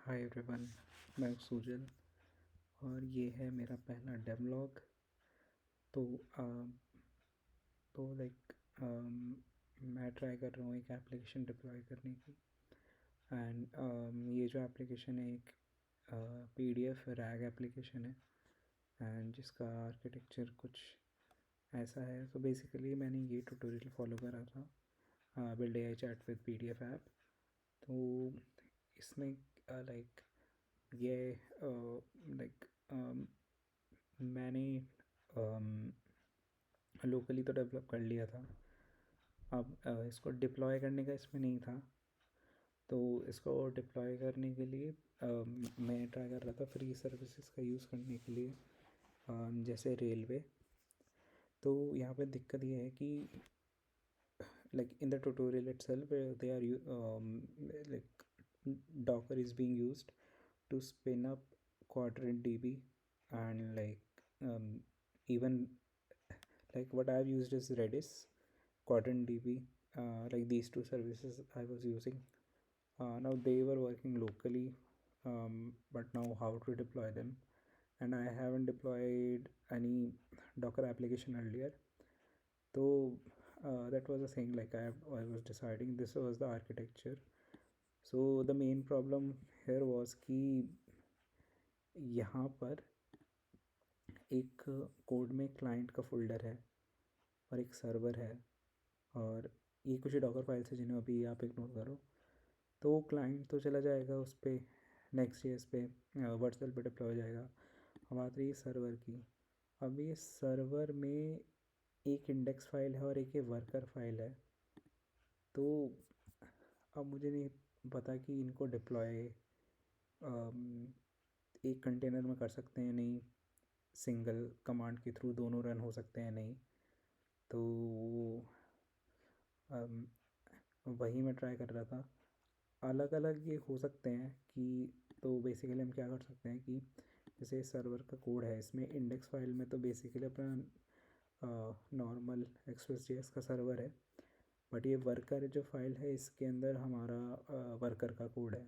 Hi everyone, मैं सुजल और ये है मेरा पहला डेवलॉग। तो लाइक मैं ट्राई कर रहा हूँ एक एप्लीकेशन डिप्लॉय करने की। एंड ये जो एप्लीकेशन है एक पीडीएफ रैग एप्लीकेशन है एंड जिसका आर्किटेक्चर कुछ ऐसा है। तो बेसिकली मैंने ये ट्यूटोरियल फॉलो करा था, build AI chat with PDF app. तो इसमें लाइक ये लाइक मैंने लोकली तो डेवलप कर लिया था। अब इसको डिप्लॉय करने का इसमें नहीं था, तो इसको डिप्लॉय करने के लिए मैं ट्राई कर रहा था फ्री सर्विसेज का यूज़ करने के लिए, जैसे रेलवे। तो यहाँ पे दिक्कत ये है कि like in the tutorial itself they are like Docker is being used to spin up quadrant db and even like what I've used is Redis, quadrant db, like these two services I was using. Now they were working locally, but now how to deploy them, and I haven't deployed any Docker application earlier. So that was the thing, like I was deciding, this was the architecture. So the main problem here was कि यहाँ पर एक code में client का folder है और एक server है, और ये कुछ डॉकर फाइल्स है जिन्हें अभी आप इग्नोर करो। तो क्लाइंट तो चला जाएगा उस पर, नेक्स्ट जेएस पे वर्चुअल पे डिप्लॉय हो जाएगा। अब बात रही सर्वर की। अब ये सर्वर में एक इंडेक्स फाइल है और एक ये वर्कर फाइल है। तो अब मुझे नहीं पता कि इनको डिप्लॉय एक कंटेनर में कर सकते हैं नहीं, सिंगल कमांड के थ्रू दोनों रन हो सकते हैं नहीं। तो वही मैं ट्राई कर रहा था। अलग अलग ये हो सकते हैं कि, तो बेसिकली हम क्या कर सकते हैं कि जैसे सर्वर का कोड है, इसमें इंडेक्स फाइल में तो बेसिकली अपना नॉर्मल एक्सप्रेस.js का सर्वर है, बट ये वर्कर जो फाइल है इसके अंदर हमारा वर्कर का कोड है।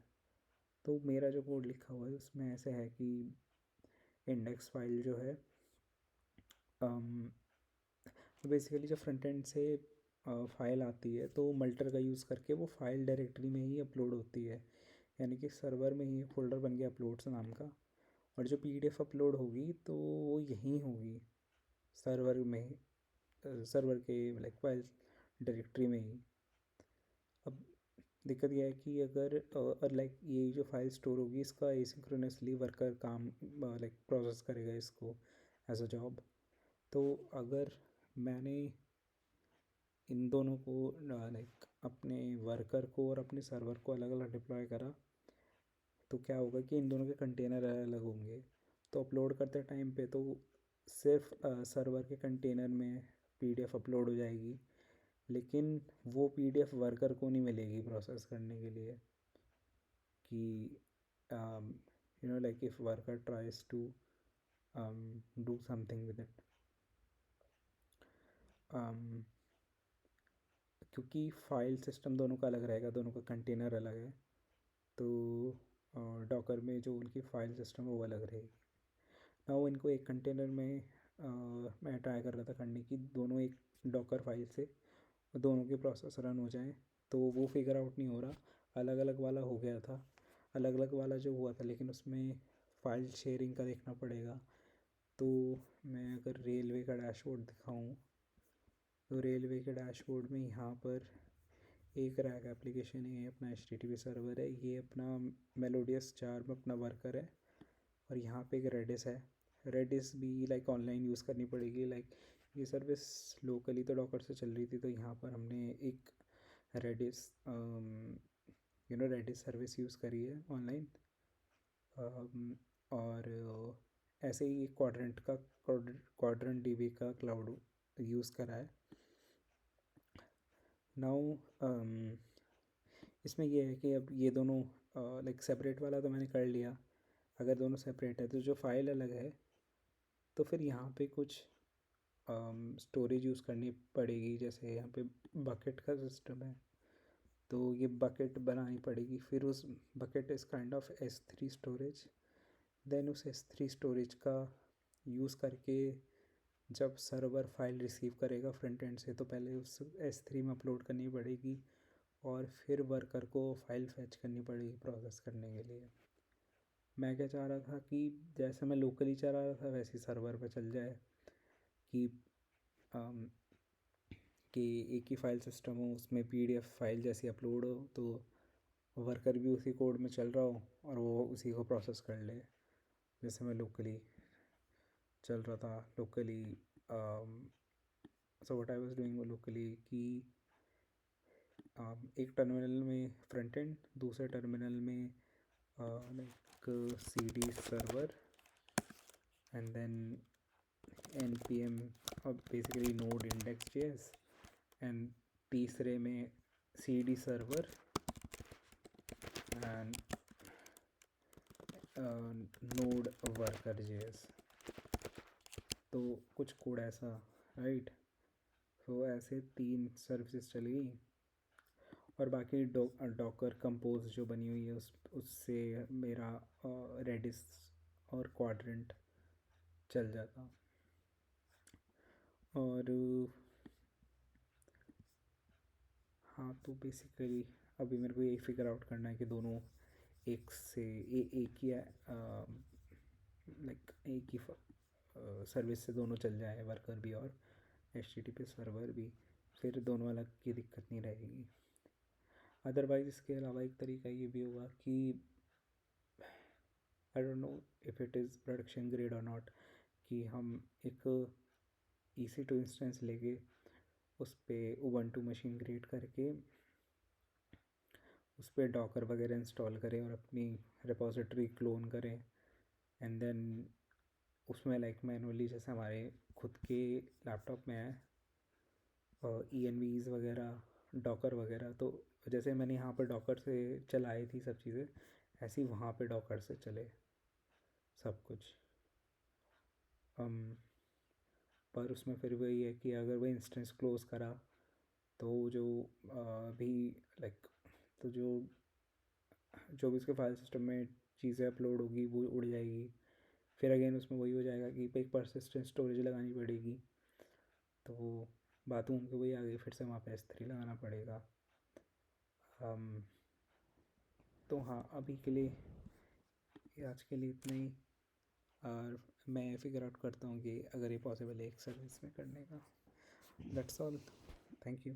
तो मेरा जो कोड लिखा हुआ है उसमें ऐसे है कि इंडेक्स फाइल जो है, तो बेसिकली जो फ्रंट एंड से फाइल आती है तो मल्टर का यूज़ करके वो फाइल डायरेक्टरी में ही अपलोड होती है, यानी कि सर्वर में ही फोल्डर बन गया अपलोड्स नाम का। और जो पीडीएफ अपलोड होगी तो वो यहीं होगी सर्वर में, सर्वर के लाइक फाइल डायरेक्टरी में ही। अब दिक्कत यह है कि अगर लाइक ये जो फाइल स्टोर होगी इसका एसिंक्रोनसली वर्कर काम लाइक प्रोसेस करेगा इसको एज अ जॉब। तो अगर मैंने इन दोनों को लाइक अपने वर्कर को और अपने सर्वर को अलग अलग डिप्लॉय करा, तो क्या होगा कि इन दोनों के कंटेनर अलग अलग होंगे। तो अपलोड करते टाइम पे तो सिर्फ सर्वर के कंटेनर में पीडीएफ अपलोड हो जाएगी, लेकिन वो पीडीएफ वर्कर को नहीं मिलेगी प्रोसेस करने के लिए। कि like if worker tries to do something with it, क्योंकि फाइल सिस्टम दोनों का अलग रहेगा, दोनों का कंटेनर अलग है। तो डॉकर में जो उनकी फ़ाइल सिस्टम है वो अलग रहेगी ना। वो इनको एक कंटेनर में मैं ट्राई कर रहा था करने की, दोनों एक डॉकर फाइल से दोनों के प्रोसेस रन हो जाएं। तो वो फिगर आउट नहीं हो रहा, अलग अलग वाला हो गया था। अलग अलग वाला जो हुआ था, लेकिन उसमें फ़ाइल शेयरिंग का देखना पड़ेगा। तो मैं अगर रेलवे का डैशबोर्ड दिखाऊं, तो रेलवे के डैशबोर्ड में यहाँ पर एक रैक एप्लीकेशन है, ये अपना HTTP सर्वर है, ये अपना मेलोडियस चार में अपना वर्कर है, और यहाँ पे एक रेडिस है। रेडिस भी लाइक ऑनलाइन यूज़ करनी पड़ेगी, लाइक ये सर्विस लोकली तो डॉकर से चल रही थी, तो यहाँ पर हमने एक रेडिस रेडिस सर्विस यूज़ करी है ऑनलाइन। और ऐसे ही क्वाड्रेंट का क्वाड्रेंट डीबी का क्लाउड यूज़ करा है। नाउ इसमें ये है कि अब ये दोनों लाइक सेपरेट वाला तो मैंने कर लिया। अगर दोनों सेपरेट है तो जो फाइल अलग है, तो फिर यहाँ पे कुछ स्टोरेज यूज़ करनी पड़ेगी। जैसे यहाँ पे बकेट का सिस्टम है, तो ये बकेट बनानी पड़ेगी। फिर उस bucket is kind of S3 storage. Then उस S3 स्टोरेज का यूज़ करके जब सर्वर फाइल रिसीव करेगा फ्रंट एंड से, तो पहले उस S3 में अपलोड करनी पड़ेगी और फिर वर्कर को फाइल फैच करनी पड़ेगी प्रोसेस करने के लिए। मैं क्या चाह रहा था कि जैसे मैं लोकली चला रहा था वैसे ही सर्वर पे चल जाए, कि अम, कि एक ही फाइल सिस्टम हो, उसमें PDF फाइल जैसी अपलोड हो, तो वर्कर भी उसी कोड में चल रहा हो और वो उसी को प्रोसेस कर ले। जैसे मैं लोकली चल रहा था locally, so what I was doing locally कि एक टर्मिनल में फ्रंट एंड, दूसरे टर्मिनल में like CD server and then npm basically node index.js, and तीसरे में CD server and node worker.js। तो कुछ कोड ऐसा, राइट। तो ऐसे 3 सर्विसेज चली गई और बाकी डॉकर कंपोज जो बनी हुई है उससे मेरा रेडिस और क्वाड्रेंट चल जाता। और हाँ, तो बेसिकली अभी मेरे को यही फिगर आउट करना है कि दोनों एक से एक ही लाइक एक ही सर्विस से दोनों चल जाए, वर्कर भी और HTTP सर्वर भी, फिर दोनों अलग की दिक्कत नहीं रहेगी। अदरवाइज़ इसके अलावा एक तरीका ये भी होगा कि I don't know if it is production grade और नॉट, कि हम एक EC2 इंस्टेंस लेके उस पर उबंटू मशीन क्रिएट करके उस पर डॉकर वगैरह इंस्टॉल करें और अपनी रिपोजिटरी क्लोन करें, एंड देन उसमें लाइक मैनुअली जैसे हमारे खुद के लैपटॉप में है ENVs वगैरह डॉकर वगैरह, तो जैसे मैंने यहाँ पर डॉकर से चलाई थी सब चीज़ें, ऐसे ही वहाँ पे डॉकर से चले सब कुछ। पर उसमें फिर वही है कि अगर वही इंस्टेंस क्लोज करा तो जो भी लाइक, तो जो भी उसके फाइल सिस्टम में चीज़ें अपलोड होगी वो उड़ जाएगी। फिर अगेन उसमें वही हो जाएगा कि एक परसिस्टेंट स्टोरेज लगानी पड़ेगी, तो बात घूम के वही आ गई, फिर से वहाँ पे S3 लगाना पड़ेगा। तो हाँ, अभी के लिए आज के लिए इतना ही। और मैं फिगर आउट करता हूँ कि अगर ये पॉसिबल है एक सर्विस में करने का। That's all, thank you.